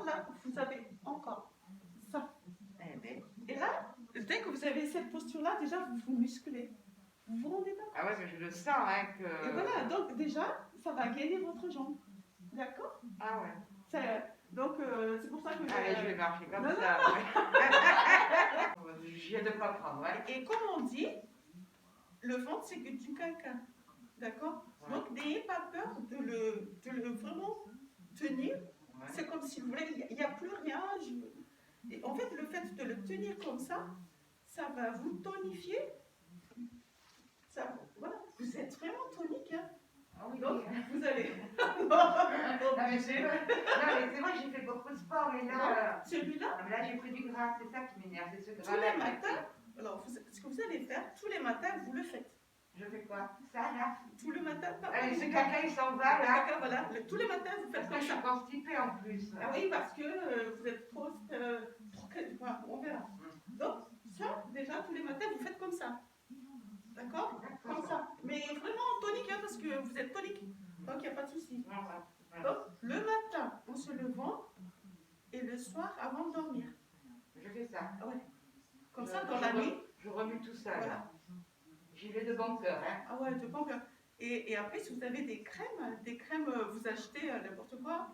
là, vous avez encore ça. Eh ben. Et là, dès que vous avez cette posture-là, déjà, vous vous musclez. Vous vous rendez compte? Ah ouais, mais je le sens, hein, que... Et voilà, donc déjà, ça va gainer votre jambe. D'accord? Ah ouais. Donc, c'est pour ça que... Allez, je vais marcher comme non, ça. Ouais. Je viens de comprendre, ouais. Et comme on dit, le ventre, c'est que du caca. D'accord? Ouais. Donc, n'ayez pas peur de le vraiment tenir. Ouais. C'est comme si vous voulez, il n'y a plus rien. Et en fait, le fait de le tenir comme ça va vous tonifier. Voilà, vous êtes vraiment tonique. Hein? Ah oui, Donc, oui. vous allez... Non, mais c'est vrai, j'ai fait beaucoup de sport, mais là... Celui-là, là, j'ai pris du gras, c'est ça qui m'énerve, c'est ce tous gras-là. les matins, alors, ce que vous allez faire, tous les matins, vous le faites. Je fais quoi? Ça, là? Tout le matin, Allez, ce caca, il s'en va, là. voilà. Tous les matins, vous faites Parce que comme je ça. suis constipée, en plus. Ah oui, parce que vous êtes trop voilà, on verra. Donc, ça, déjà, tous les matins, vous faites comme ça. D'accord? Comme ça. Mais vraiment tonique, hein, parce que vous êtes tonique. Donc, il n'y a pas de souci. Donc, le matin, en se levant, et le soir, avant de dormir. Je fais ça. Ah ouais. Comme ça, dans la nuit. Je remue tout ça, Voilà. là. J'y vais de bon cœur, hein. Ah ouais, de bon cœur. Et après, si vous avez des crèmes, vous achetez n'importe quoi.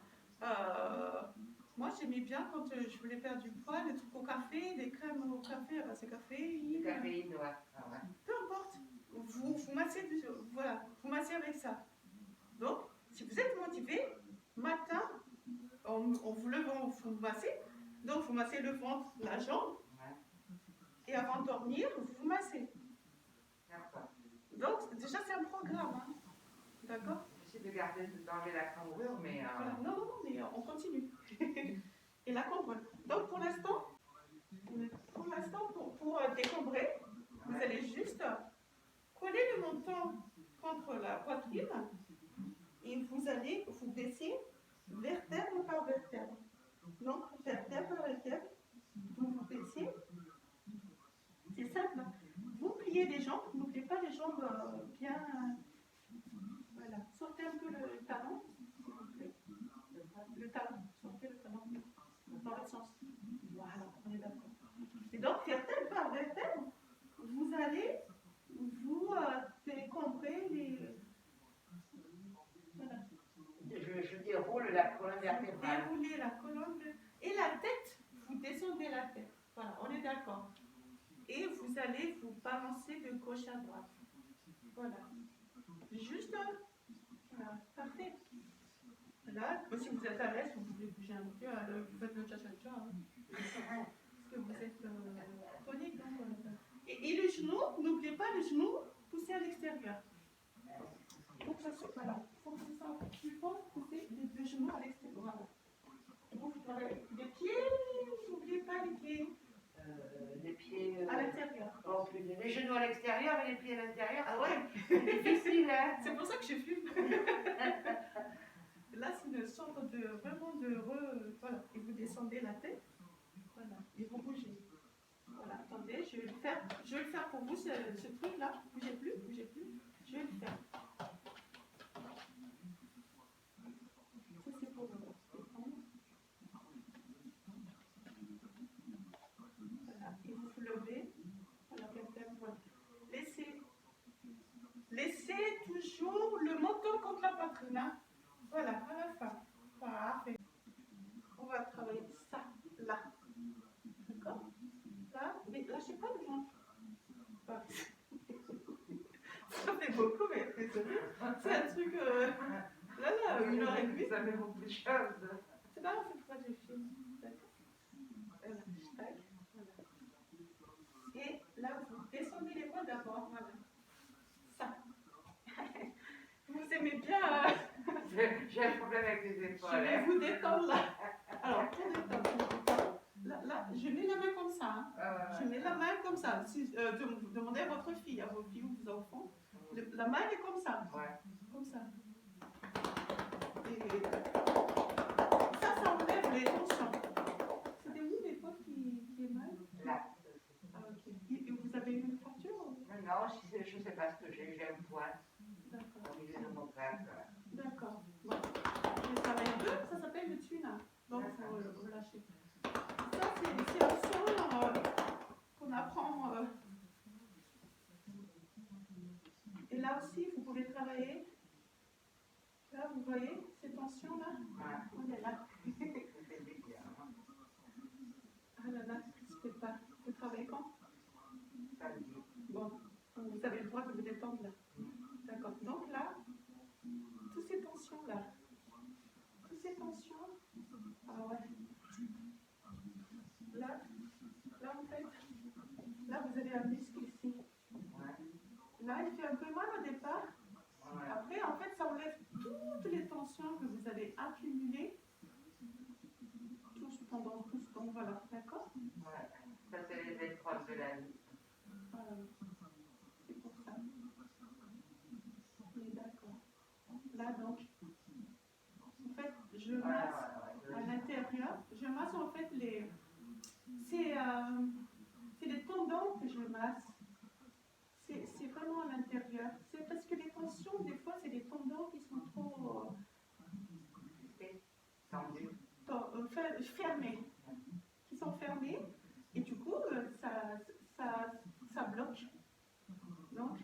Moi, j'aimais bien quand je voulais perdre du poids, des trucs au café, des crèmes au café, c'est caféine. Caféine, ouais. Ah ouais. Peu importe. Vous massez, voilà, vous massez avec ça. Donc, si vous êtes motivé, matin, en vous levant, vous massez. Donc, vous massez le ventre, la jambe. Ouais. Et avant de dormir, vous massez. D'accord. Donc, déjà, c'est un programme. Hein. D'accord? J'essaie d'enlever la cambrure, mais... Voilà. Non, mais on continue. Et la cambrure. Donc, pour l'instant, pour décombrer, vous allez juste coller le menton contre la poitrine et vous allez vous baisser vertèbre par vertèbre. Donc, vertèbre par vertèbre, vous vous baissez. C'est simple. Vous pliez les jambes, n'oubliez pas les jambes bien... voilà. Sortez un peu le talon, s'il vous plaît. Le talon, sortez le talon dans l'autre sens. Voilà, on est d'accord. Et donc, vertèbre par vertèbre, vous allez vous décombrer les... Voilà. Je déroule la colonne vertébrale. Déroulez la colonne et la tête, vous descendez la tête. Voilà, on est d'accord. Et vous allez vous balancer de gauche à droite. Voilà. Juste, voilà, parfait. Là, si vous êtes à l'aise, vous pouvez bouger un peu, vous faites le cha-cha-cha. Hein. Parce que vous êtes tonique. Et le genou, n'oubliez pas le genou, poussez à l'extérieur. Pour que ça soit, voilà. Pour que ça soit plus fort, poussez le genou à l'extérieur. Voilà. Les pieds, n'oubliez pas les pieds. Les pieds à l'intérieur. Oh, les genoux à l'extérieur et les pieds à l'intérieur. Ah ouais. C'est difficile, hein. C'est pour ça que je fume. Là, c'est une sorte de vraiment de voilà. Et vous descendez la tête. Voilà. Et vous bougez. Voilà. Attendez, je vais le faire pour vous ce truc-là. Bougez plus. Je vais le faire. Ça c'est pour vous. Voilà. Et vous levez. Voilà. Voilà. Laissez toujours le menton contre la poitrine. Hein. Voilà, à la fin. Parfait. On va travailler ça, là. D'accord? Là, mais lâchez pas le ventre. Ça fait beaucoup, mais c'est un truc... là, 1h30. Ça fait beaucoup de choses. C'est pas grave, c'est pas du film. D'accord? Voilà, tac. Voilà. Et là, vous descendez les bras d'abord. Voilà. Ça. Vous aimez bien... J'ai un problème avec les épaules. Je vais vous détendre là. Alors, pour détendre, là, je mets la main comme ça. Hein. Je mets la main comme ça. Si, demandez à votre fille, à vos filles ou vos enfants. La main est comme ça. Ouais. Comme ça. Et ça enlève les tensions. C'était où les fois qui est mal? Là. Ah, ok. Et vous avez eu une fracture? Non, je ne sais pas ce que j'ai un point. D'accord. Au milieu de mon crâne. D'accord. Bon. Je travaille un peu, ça s'appelle le tuina. Donc, vous relâchez. Ça, c'est un son qu'on apprend. Et là aussi, vous pouvez travailler. Là, vous voyez ces tensions-là? On est là. Ah là là, je ne sais pas. Vous travaillez quand? Bon, vous avez le droit de vous détendre là. D'accord. Donc là, toutes ces tensions-là, ah ouais. Là en fait, là vous avez un muscle ici. Là, il fait un peu mal au départ. Après, en fait, ça enlève toutes les tensions que vous avez accumulées. Tous pendant, voilà, d'accord? Ouais, ça c'est les épreuves de la vie. Voilà, c'est pour ça. On est d'accord. Là, donc, en fait, je masse à l'intérieur. Je masse en fait les... C'est les tendons que je masse. C'est vraiment à l'intérieur. C'est parce que les tensions, des fois, c'est les tendons qui sont trop fermés. Qui sont fermés. Et du coup, ça bloque. Donc,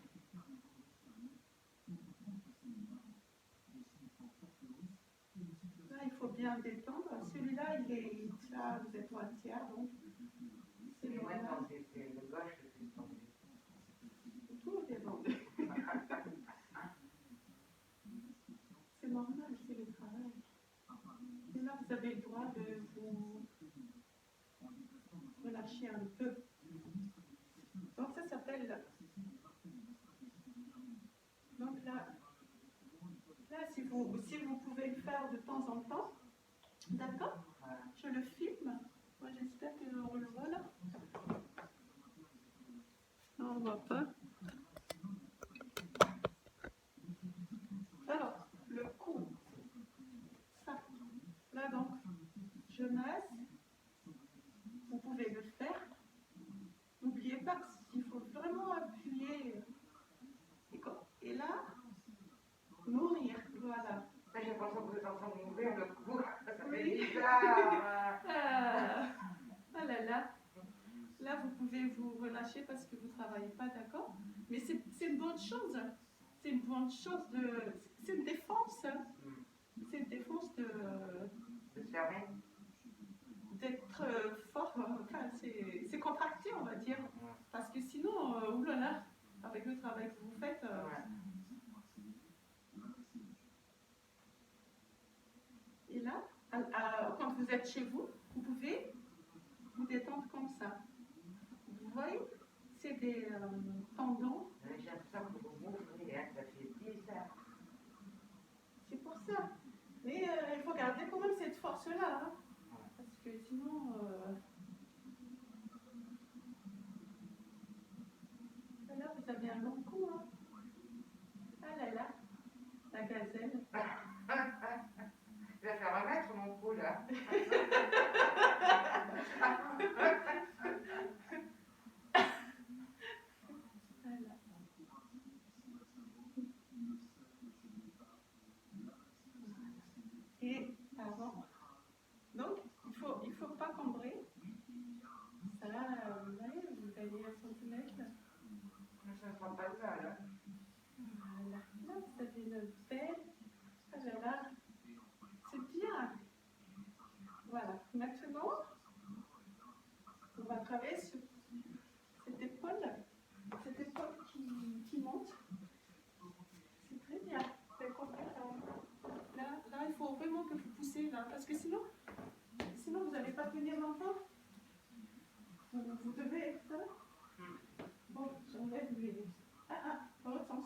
là, il faut bien détendre. Celui-là, là, vous êtes au tiers, donc c'est normal. C'est le gauche le plus tendu. Tout est tendu. C'est normal, c'est le travail. Et là, vous avez le droit de vous relâcher un peu. Donc, ça s'appelle... Donc là, si vous pouvez le faire de temps en temps, d'accord? Je le filme. Moi, j'espère qu'on le voit là. Non, on ne voit pas. Alors, le cou. Ça. Là, donc, je masse. Vous pouvez le faire. N'oubliez pas qu'il faut vraiment appuyer. Et là, nourrir. Voilà. J'ai l'impression que vous êtes en train de m'ouvrir le cou. Ça fait Oui. bizarre. Ah là là. Là, vous pouvez vous relâcher parce que vous ne travaillez pas, d'accord? Mais c'est une bonne chose. C'est une bonne chose de... C'est une défense. C'est une défense de se fermer. D'être fort. Enfin, c'est contracté, on va dire. Parce que sinon, oulala, avec le travail que vous faites... Et là, quand vous êtes chez vous, vous pouvez vous détendre comme ça. Vous voyez, c'est des tendons. J'ai l'impression que vous m'ouvrez, hein, ça fait bizarre. C'est pour ça. Mais il faut garder quand même cette force-là. Hein, parce que sinon... Là, vous avez un long cou. Hein. Ah là là, la gazelle. Je vais faire un mètre mon cou là. Voilà. Et avant. Donc, il faut pas cambrer. Ça, vous voyez, vous gagnez 1 centimètre. Ça ne prend pas de mal. Hein. Voilà. Là, vous avez une belle. Ah là là. C'est bien. Voilà. Maintenant, on va travailler sur cette épaule qui monte. C'est très bien. Là, il faut vraiment que vous poussez là, parce que sinon vous n'allez pas tenir longtemps. Vous devez être là. Bon, j'enlève les... dans l'autre sens.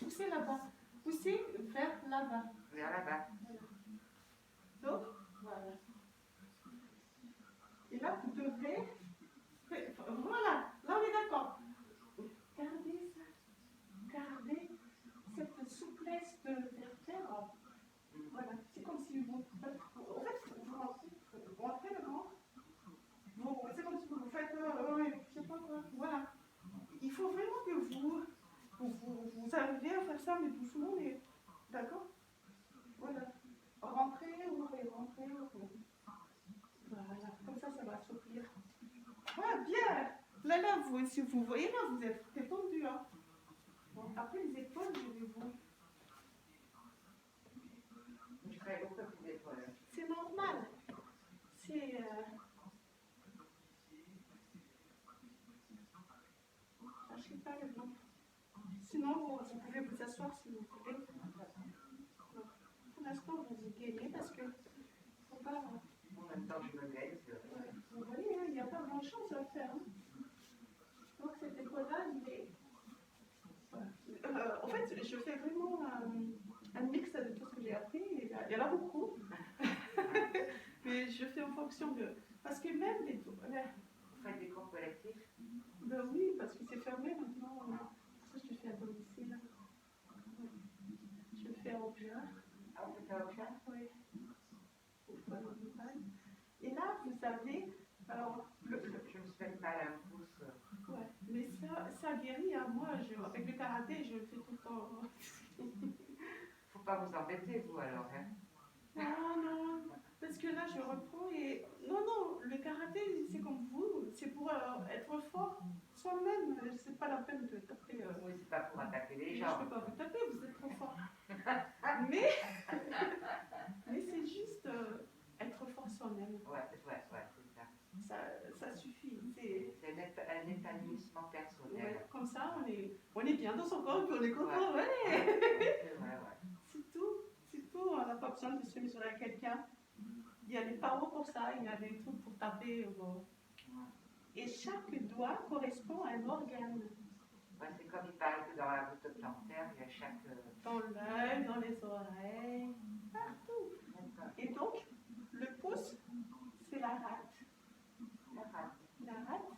Poussez là-bas. Poussez vers là-bas. Vers là-bas. Voilà. Donc, voilà. Et là, vous devrez... Voilà, là on est d'accord. Gardez ça. Gardez cette souplesse de vertèbre. Voilà, c'est comme si vous... En fait, vous rentrez le ventre. C'est comme si vous faites... je sais pas quoi. Voilà. Il faut vraiment que vous arriviez à faire ça, mais doucement, mais... D'accord? Voilà. Rentrez, ouvrez, rentrez. si vous voyez là, vous êtes détendu. Hein. Bon, après les épaules, je vais vous. Je travaille beaucoup avec les épaules. C'est normal. C'est. Je sais pas le nom. Sinon, vous pouvez vous asseoir si vous voulez. Pour l'instant, vous vous gagnez parce que. Faut pas. En même temps, je me gagne. Vous voyez, hein, il n'y a pas grand chose à faire. Hein. Donc cet épaule-là, il est. En fait, je fais vraiment un mix de tout ce que j'ai appris. Il y en a beaucoup. Mais je fais en fonction de. Parce que même les. Vous faites des cours collectifs? Ben oui, parce que c'est fermé maintenant. Ça, je le fais à domicile. Je le fais à Auxerre. Ah, vous faites à Auxerre? Oui. Et là, vous avez. Alors, je me suis fait mal à un pouce. Ouais, mais ça guérit. Hein. Moi, avec le karaté, je le fais tout le temps. Faut pas vous embêter, vous, alors, hein? Non, parce que là, je reprends et... Non, le karaté, c'est comme vous, c'est pour être fort soi-même. C'est pas la peine de taper... Oui, c'est pas pour attaquer les Je gens. peux pas vous taper, vous êtes trop fort. mais c'est juste être fort soi-même. Ouais, c'est ça. Ça suffit. C'est un épanouissement personnel. Ouais, comme ça, on est bien dans son corps, puis on est content. Ouais. C'est tout. On n'a pas besoin de se mesurer à quelqu'un. Il y a des parois pour ça, il y a des trucs pour taper. Bon. Et chaque doigt correspond à un organe. Ouais, c'est comme il paraît que dans la bouche plantaire, il y a chaque... Dans l'œil, dans les oreilles, partout. Et donc, le pouce, c'est la rate. La rate.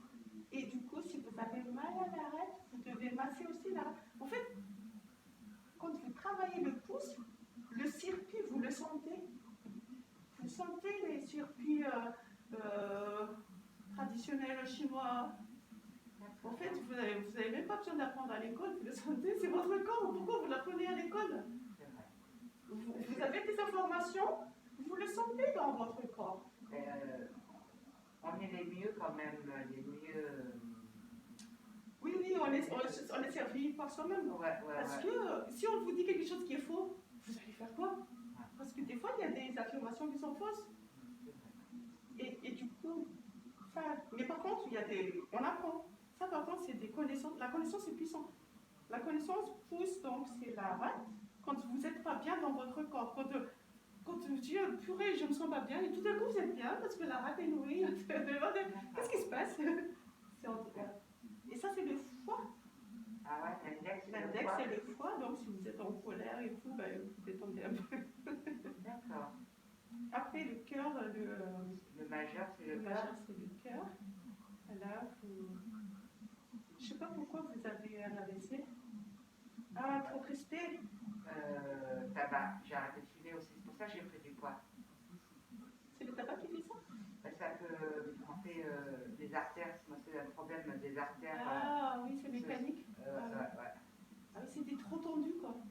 Et du coup, si vous avez mal à la rate, vous devez masser aussi la rate. En fait, quand vous travaillez le pouce, le circuit, vous le sentez. Vous sentez les circuits traditionnels chinois. En fait, vous n'avez même pas besoin d'apprendre à l'école, vous le sentez, c'est votre corps. Pourquoi vous l'apprenez à l'école? Vous avez des informations, vous le sentez dans votre corps. On est les mieux quand même, les mieux... Oui, on est servi par soi-même. Parce que si on vous dit quelque chose qui est faux, vous allez faire quoi? Parce que des fois, il y a des affirmations qui sont fausses. Et du coup, ça... Mais par contre, on apprend. Ça, par contre, c'est des connaissances. La connaissance est puissante. La connaissance pousse, donc, c'est la rate. Quand vous n'êtes pas bien dans votre corps, quand vous dites, purée, je ne me sens pas bien, et tout d'un coup, vous êtes bien parce que la rate est nourrie. Qu'est-ce qui se passe? Et ça, c'est le foie. Ah ouais, l'index, c'est le foie. Donc, si vous êtes en colère et tout, ben, vous détendez un peu. D'accord. Après, le cœur, le majeur, c'est le cœur. Le majeur, c'est le cœur. Là, je ne sais pas pourquoi vous avez un AVC. Ah, trop crispé. Tabac. J'ai arrêté de fumer aussi. C'est pour ça que j'ai pris du poids. C'est le tabac qui fait ça? Ça peut monter des artères. Moi, c'est un problème des artères. Ah oui, c'est mécanique. Ouais. Ah oui, c'était trop tendu, quoi.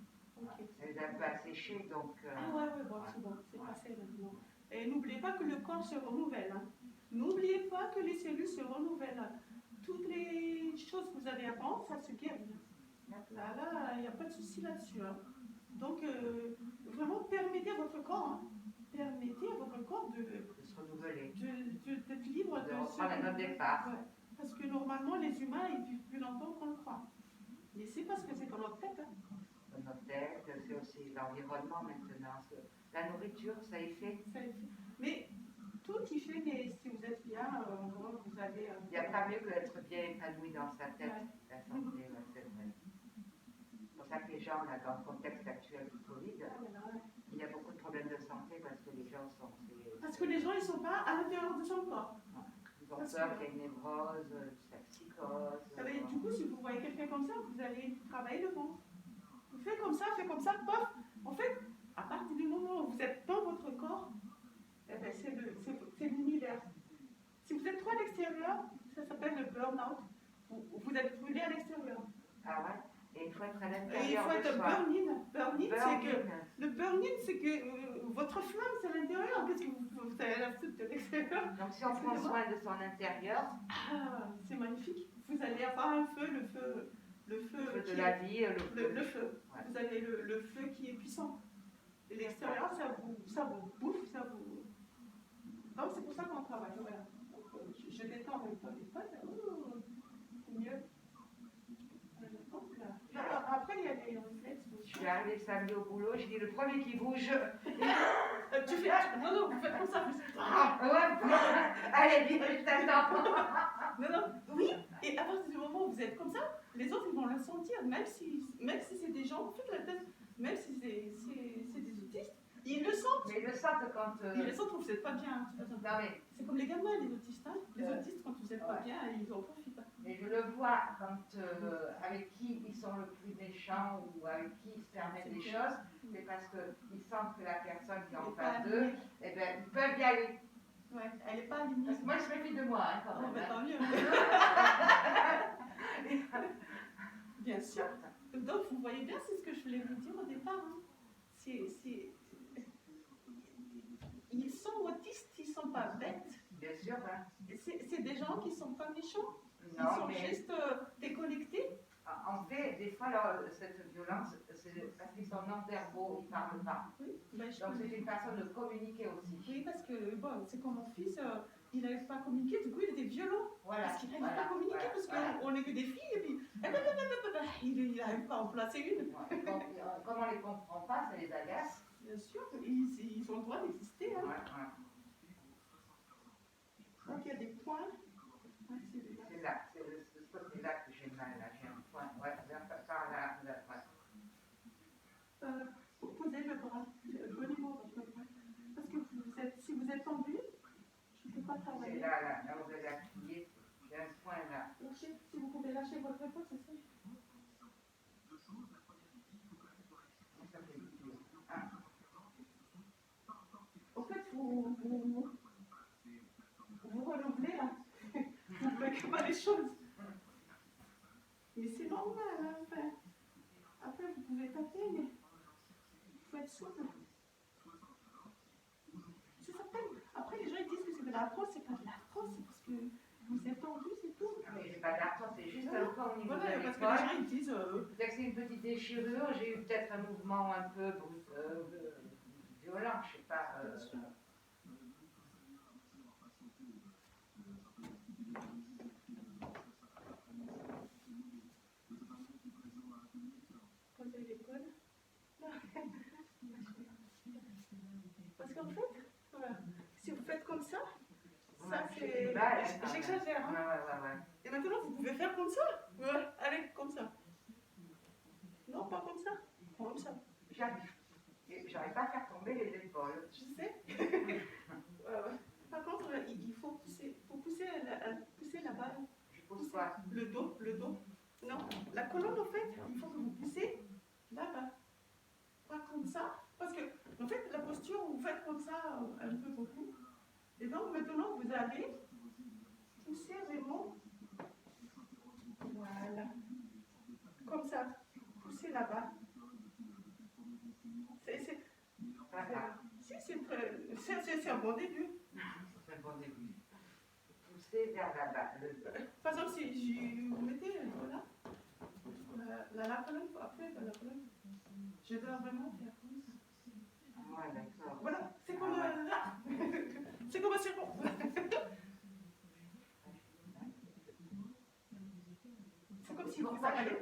Okay. Ça les a un peu asséchés, donc... Ah ouais, bon, c'est bon, c'est passé maintenant. Et n'oubliez pas que le corps se renouvelle. Hein. N'oubliez pas que les cellules se renouvellent. Toutes les choses que vous avez avant, ça se guérit. Là, il n'y a pas de souci là-dessus. Hein. Donc, vraiment, permettez à votre corps, hein. Permettez à votre corps de se renouveler. D'être libre de reprendre un autre départ. Ouais. Parce que normalement, les humains, ils vivent plus longtemps qu'on le croit. Mais c'est parce que c'est dans notre tête. Hein. Dans notre tête, c'est aussi l'environnement maintenant. La nourriture, ça y fait. Mais tout y fait, mais si vous êtes bien, vous allez... Il n'y a pas mieux que d'être bien épanoui dans sa tête. Ouais. La santé, c'est vrai. C'est pour ça que les gens, là, dans le contexte actuel du Covid, il y a beaucoup de problèmes de santé parce que les gens sont... Parce que les gens, ils ne sont pas à l'intérieur de son corps. Ils ont peur qu'il y ait une névrose, la psychose. Du coup, si vous voyez quelqu'un comme ça, vous allez travailler le ventre. Vous faites comme ça, pof. En fait, à partir du moment où vous êtes dans votre corps, eh ben, c'est l'univers. Si vous êtes trop à l'extérieur, ça s'appelle le burn-out. Vous êtes brûlé à l'extérieur. Ah ouais? Et il faut être à l'intérieur. Il faut être burn-in. Le burn-in, c'est que votre flamme, c'est à l'intérieur. Qu'est-ce que vous avez la soupe de l'extérieur? Donc si on prend soin de son intérieur... Ah, c'est magnifique. vous allez avoir un feu, le feu de la vie, le feu. Ouais. Vous avez le feu qui est puissant. Et l'extérieur, ça vous bouffe, ça vous... Donc c'est pour ça qu'on travaille. Voilà. Donc, je détends en même temps les potes. C'est mieux. Donc, là. Alors, après, il y a des réflexes. Je suis arrivée samedi au boulot, je dis le premier qui bouge. Tu fais... Non, vous faites comme ça. Allez, vite, je t'attends. Non, oui. Et à partir du moment où vous êtes comme ça, les autres ils vont le sentir, même si c'est des gens, faites la tête, même si c'est des autistes, ils le sentent. Mais ils le sentent quand. Ils le sentent quand vous n'êtes pas bien. Non, mais c'est comme les gamins, les autistes. Hein. Les autistes, quand vous n'êtes pas bien, ils en profitent. mais je le vois quand avec qui ils sont le plus méchants ou avec qui ils se permettent des choses, c'est parce qu'ils sentent que la personne qui est en face d'eux, eh ben, ils peuvent y aller. Ouais, elle n'est pas alignée. Parce que moi, je me méfie de moi, hein, quand même. Ben, tant mieux. Bien sûr. Donc, vous voyez bien, c'est ce que je voulais vous dire au départ. Hein. Ils sont autistes, ils ne sont pas bêtes. Bien sûr, hein. C'est des gens qui ne sont pas méchants. Non, ils sont mais... juste déconnectés. En fait, des fois, cette violence, c'est parce qu'ils sont non-verbaux, ils ne parlent pas. Oui, ben, donc, c'est une façon de communiquer aussi. Oui, parce que, bon, c'est comme mon fils, il n'arrive pas à communiquer, du coup, il était violent. Voilà, parce qu'il n'arrive pas à communiquer, parce qu'on n'est que des filles, et puis, il n'arrive pas à en placer une. Ouais, comme on ne les comprend pas, ça les agace. Bien sûr, ils ont le droit d'exister. Hein. Ouais. Donc, il y a des points. C'est là, c'est ce côté-là que j'ai mal, là, j'ai un point. Ouais, par là, ouais. Vous posez le bras, au niveau de votre bras. Parce que si vous êtes tendu, je ne peux pas travailler. C'est là où vous avez appuyé, j'ai un point là. Lâchez, si vous pouvez lâcher votre épaule, c'est ça. Ça fait dur. Ah. En fait, vous renouvelez là. Vous ne bloquez pas les choses. Mais c'est normal, hein, enfin. Après, vous pouvez taper, mais il faut être souple. C'est certain. Après, les gens ils disent que c'est de l'arthrose, c'est pas de l'arthrose, c'est parce que vous êtes tendu, c'est tout. Mais j'ai pas d'arthrose, c'est juste un peu au niveau de parce l'épaule. que les gens ils disent. Peut-être que c'est une petite déchirure, j'ai eu peut-être un mouvement un peu violent, je sais pas. Posez l'épaule. Parce qu'en fait, voilà, si vous faites comme ça c'est. J'exagère. Hein. Ouais. Et maintenant, vous pouvez faire comme ça. Ouais, allez, comme ça. Non, pas comme ça. Comme ça. J'arrive pas à faire tomber les épaules. Je sais. Par contre, il faut pousser la balle. Je pousse quoi? Le dos. Non, la colonne, en fait, il faut que vous poussez là-bas. Pas comme ça. Parce que, en fait, la posture, vous faites comme ça un peu beaucoup. Et donc, maintenant, vous allez pousser vraiment. Voilà. Comme ça. Pousser là-bas. C'est un bon début. C'est un bon début. Pousser vers là-bas. Par exemple, si vous mettez voilà, la colonne, après la colonne, je dois vraiment faire comme ça. Ouais, d'accord. Voilà, c'est comme là. C'est comme un serpent. C'est comme si vous avalez.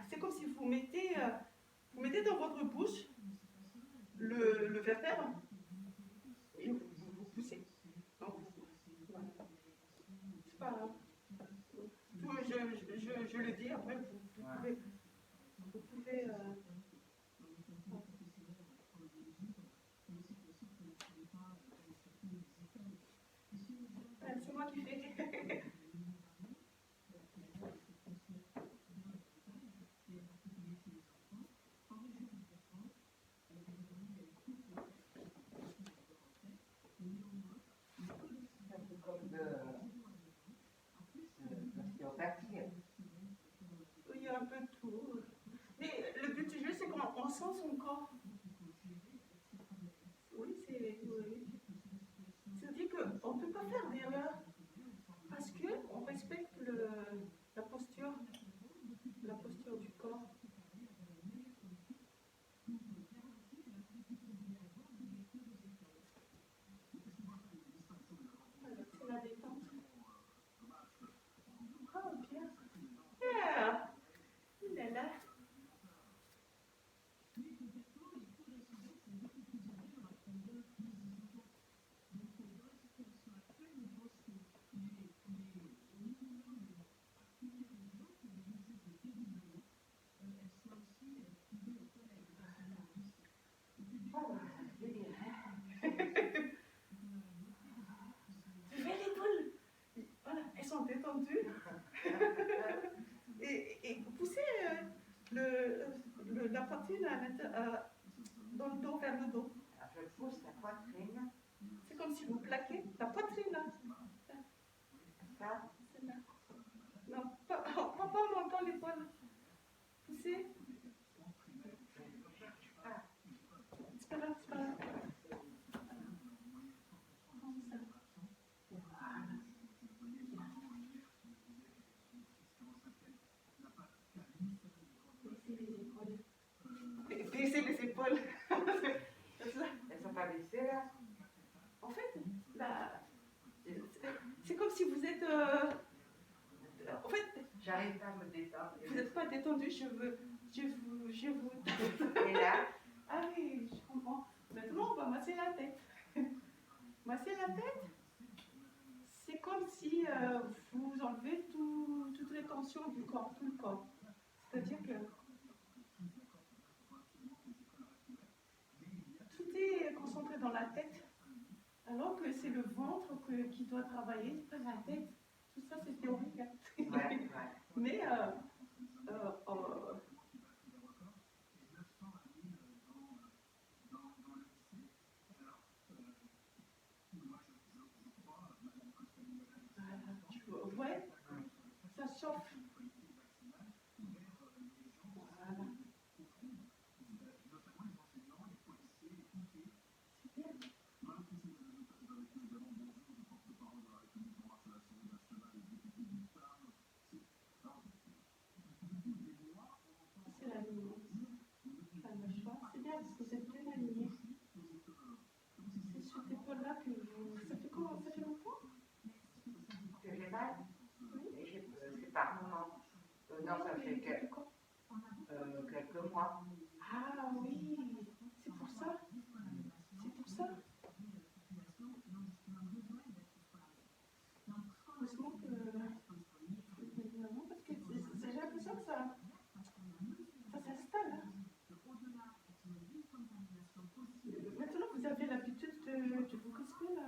C'est comme si vous mettez dans votre bouche le vertèbre et vous poussez. C'est pas grave. Je le dis, après vous pouvez c'est moi qui fais. Il y a un peu de tout. Mais le but du jeu, c'est qu'on sent son corps. Oui, c'est. Oui. C'est-à-dire qu'on ne peut pas faire d'erreur. Parce qu'on détendu. Et poussez la poitrine dans le dos, vers le dos. Alors, je pousse la poitrine. C'est comme si vous plaquez la poitrine là. Ça. C'est là. Non, pas en montant l'épaule. Poussez. C'est pas là, c'est pas là. Comme ça. Voilà. Baissez les épaules. Elles sont pas baissées là? En fait, c'est comme si vous êtes. En fait, j'arrive pas à me détendre. Vous n'êtes pas détendu, je vous. Et là? Ah oui, je comprends. Maintenant, on va masser la tête. Masser la tête, c'est comme si vous enlevez toutes les tensions du corps, tout le corps. C'est-à-dire que tout est concentré dans la tête, alors que c'est le ventre qui doit travailler, pas la tête. Tout ça, c'est théorique. Hein. Ouais. Mais ouais, ça chauffe. Voilà. C'est l'alignement. Ça ne marche pas. C'est bien parce que vous êtes bien aligné. C'est sur cette épaule-là que vous. Ça fait comment? Ça fait longtemps? Que j'ai mal? Oui. C'est par moment. Non, ça fait quelques mois. Ah oui, c'est pour ça. C'est pour ça. Heureusement que parce que j'ai l'impression que ça s'installe. Maintenant, vous avez l'habitude de vous crisper là.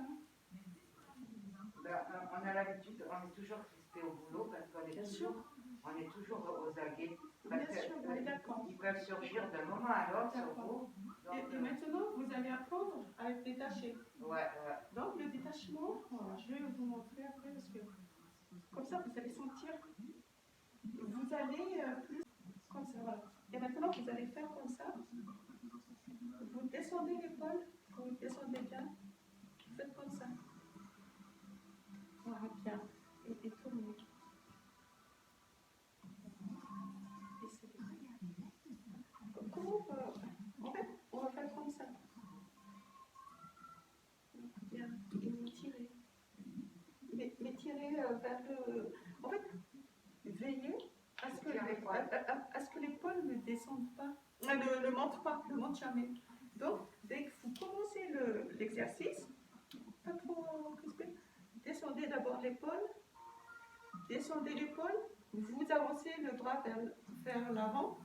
On a l'habitude, on est toujours crispé au boulot parce qu'on est toujours aux aguets. Parce Bien sûr, oui, d'accord. ils peuvent surgir d'un moment à l'autre sur vous. Et maintenant, vous allez apprendre à être détaché. Ouais. Donc, le détachement, je vais vous montrer après parce que comme ça, vous allez sentir. Vous allez plus comme ça, voilà. Et maintenant, vous allez faire comme ça. Vous descendez l'épaule, vous descendez bien. Faites comme ça. Voilà, bien. Et tournez. En fait, on va faire comme ça. Bien. Et vous tirez. Mais tirez vers le. En fait, veillez à ce que l'épaule ne descende pas. Ne monte pas, ne monte jamais. Donc, dès que vous commencez l'exercice, pas trop crispé, descendez d'abord l'épaule, vous avancez le bras vers l'avant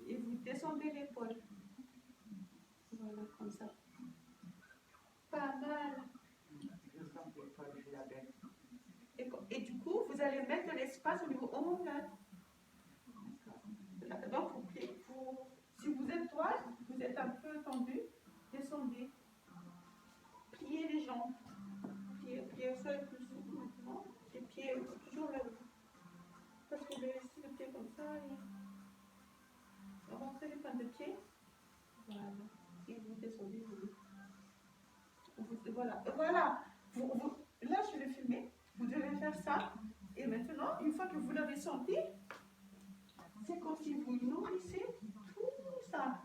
et vous descendez l'épaule. Voilà, comme ça. Pas mal. Je sens que l'épaule, je la baisse. Et du coup, vous allez mettre l'espace au niveau ombilical. Donc, si vous êtes droite, vous êtes un peu tendu, descendez. Pliez les jambes. Pliez ça le plus souple maintenant. Et pieds toujours vers le haut. Parce que vous laissez le pied comme ça et avancez les pointes de pied. Voilà. Et vous descendez. Voilà. Là, je vais filmer. Vous devez faire ça. Et maintenant, une fois que vous l'avez senti, c'est comme si vous nourrissez tout ça.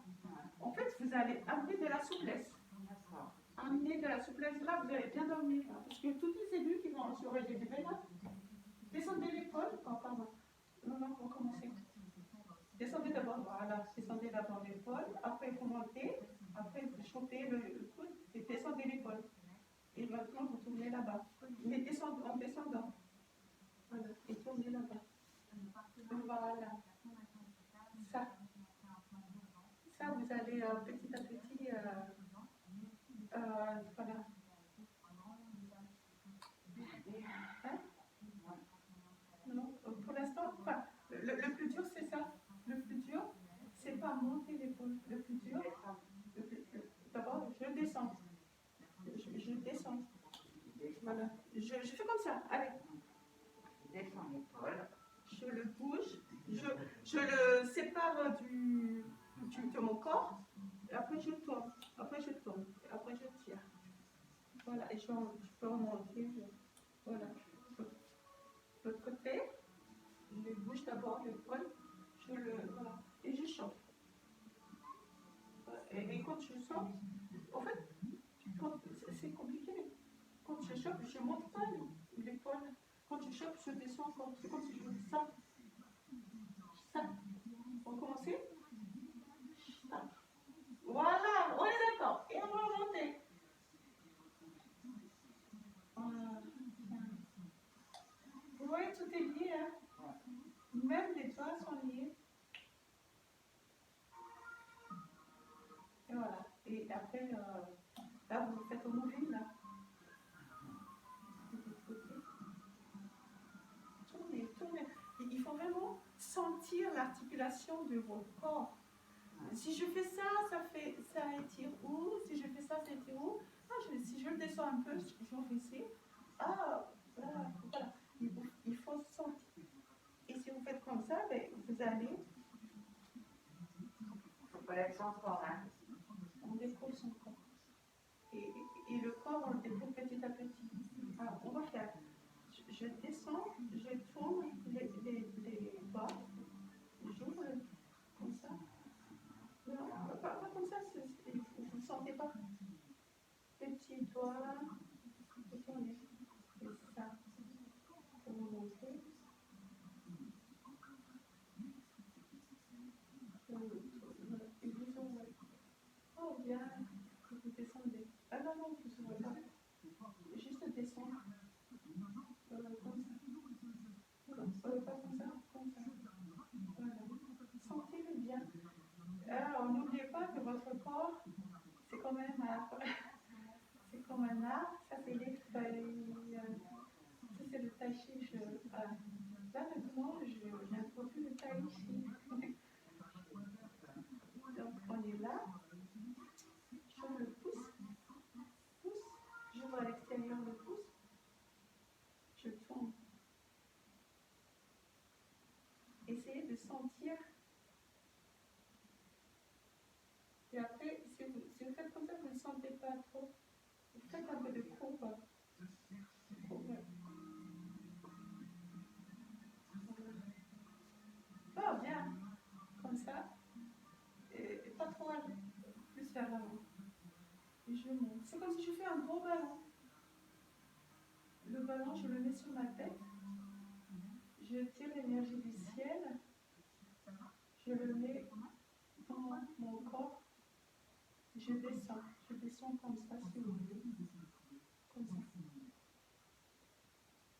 En fait, vous allez amener de la souplesse. Amener de la souplesse. Là, vous allez bien dormir. Là, parce que toutes les cellules qui vont se régénérer là, descendez l'épaule. Oh, pardon. Non, on va commencer. Descendez d'abord, voilà. Descendez d'abord l'épaule. Après, vous montez. Après, vous chantez le coude et descendez l'épaule. Et maintenant, vous tournez là-bas. Mais descendez en descendant. Voilà. Et tournez là-bas. Voilà. Ça, vous allez petit à petit. Voilà. Hein? Voilà. Je fais comme ça. Allez. Je descends l'épaule. Je le bouge. Je le sépare de mon corps. Et après, je tourne. Après, je tourne. Et après, je tire. Voilà. Et je peux remonter. Voilà. L'autre côté. Je bouge d'abord l'épaule. Voilà. Et je chauffe. Et quand je chauffe, en fait, c'est compliqué. Quand je chope, je ne monte pas l'épaule. Quand je chope, je descends encore. C'est comme si je faisais ça. Ça. On va commencer. Ça. Voilà, on est d'accord. Et on va monter. Voilà. Vous voyez, tout est lié. Hein? Même les doigts sont liés. Et voilà. Et après, là, vous faites au mobile, là. Tournez, tournez. Il faut vraiment sentir l'articulation de votre corps. Si je fais ça, ça étire où? Si je fais ça, ça étire où? Si je le descends un peu, je fais ici. Ah, voilà. Il faut sentir. Et si vous faites comme ça, ben, vous allez. Il faut connaître son corps, hein. On découvre son corps. Et le corps, on le découvre petit à petit. Alors, on va faire. Je descends, je tourne les bas, j'ouvre comme ça. Non, pas comme ça, vous ne sentez pas. Petit doigt, vous tournez. Et ça, pour vous montrer. Et vous ouvrez. Oh, bien, vous descendez. Ah non, non, vous ouvrez pas. Juste descendre. Comme ça. Pas comme ça, comme ça. Voilà. Sentez-le bien. Alors, n'oubliez pas que votre corps, c'est comme un arbre. C'est comme un arbre, ça c'est les feuilles. Ça c'est le tai chi. Là maintenant, j'introduis le tai chi. Donc on est là. Je le pousse. J'ouvre à l'extérieur le pouce. Je tourne. Essayez de sentir. Et après, si vous faites comme ça, vous ne sentez pas trop. Vous faites un peu de courbe. Oh, bien. Comme ça. Et pas trop aller. Plus vers l'avant. Et je monte. C'est comme si je fais un gros ballon. Le ballon, je le mets sur ma tête. Je tire l'énergie du ciel. Je le mets dans mon corps. Je descends. Je descends comme ça, si vous voulez. Comme ça.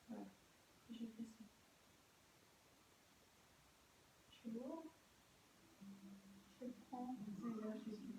Voilà. Je descends. Je ouvre. Je prends l'énergie du